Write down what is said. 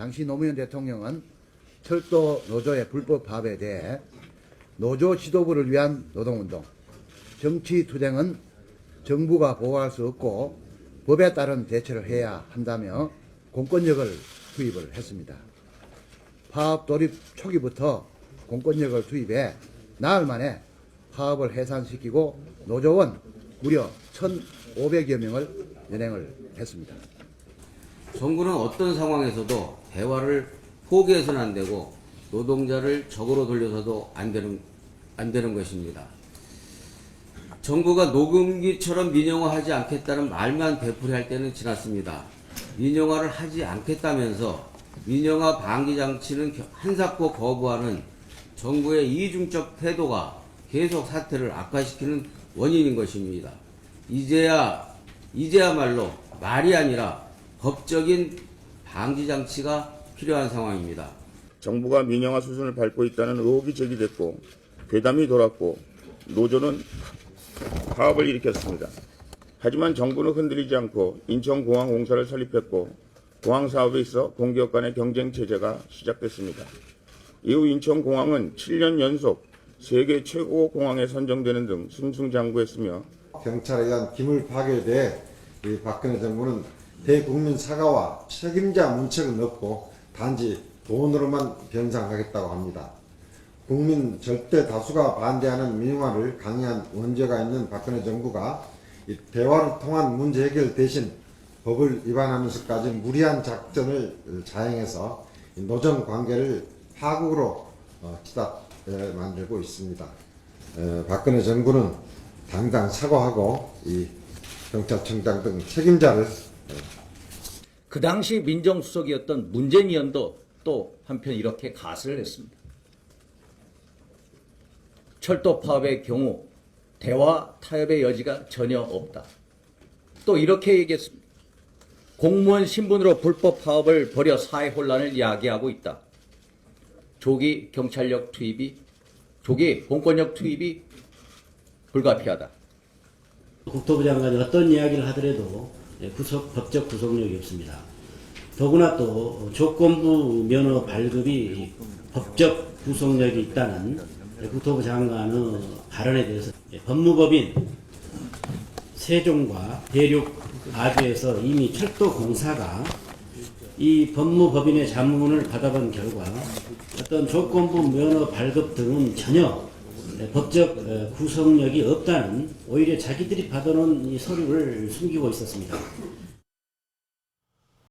당시 노무현 대통령은 철도 노조의 불법 파업에 대해 노조 지도부를 위한 노동운동, 정치투쟁은 정부가 보호할 수 없고 법에 따른 대처를 해야 한다며 공권력을 투입을 했습니다. 파업 돌입 초기부터 공권력을 투입해 나흘 만에 파업을 해산시키고 노조원 무려 1,500여 명을 연행을 했습니다. 정부는 어떤 상황에서도 대화를 포기해서는 안 되고 노동자를 적으로 돌려서도 안 되는 것입니다. 정부가 녹음기처럼 민영화하지 않겠다는 말만 되풀이할 때는 지났습니다. 민영화를 하지 않겠다면서 민영화 방기 장치는 한사코 거부하는 정부의 이중적 태도가 계속 사태를 악화시키는 원인인 것입니다. 이제야말로 말이 아니라 법적인 방지 장치가 필요한 상황입니다. 정부가 민영화 수순을 밟고 있다는 의혹이 제기됐고 괴담이 돌았고 노조는 파업을 일으켰습니다. 하지만 정부는 흔들리지 않고 인천공항 공사를 설립했고 공항 사업에 있어 공기업 간의 경쟁 체제가 시작됐습니다. 이후 인천공항은 7년 연속 세계 최고 공항에 선정되는 등 승승장구했으며 경찰에 의한 기물 파괴에 대해 이 박근혜 정부는 대국민 사과와 책임자 문책은 없고 단지 돈으로만 변상하겠다고 합니다. 국민 절대 다수가 반대하는 민영화를 강행한 원죄가 있는 박근혜 정부가 이 대화를 통한 문제 해결 대신 법을 위반하면서까지 무리한 작전을 자행해서 노정 관계를 파국으로 만들고 있습니다. 박근혜 정부는 당장 사과하고 이 경찰청장 등 책임자를 그 당시 민정수석이었던 문재인 의원도 또 한편 이렇게 가설을 했습니다. 철도 파업의 경우 대화 타협의 여지가 전혀 없다. 또 이렇게 얘기했습니다. 공무원 신분으로 불법 파업을 벌여 사회 혼란을 야기하고 있다. 조기 공권력 투입이 불가피하다. 국토부 장관이 어떤 이야기를 하더라도 법적 구속력이 없습니다. 더구나 또 조건부 면허 발급이 법적 구속력이 있다는 국토부 장관의 발언에 대해서 법무법인 세종과 대륙 아주에서 이미 철도 공사가 이 법무법인의 자문을 받아본 결과 어떤 조건부 면허 발급 등은 전혀 법적 구속력이 없다는 오히려 자기들이 받아놓은 이 서류를 숨기고 있었습니다.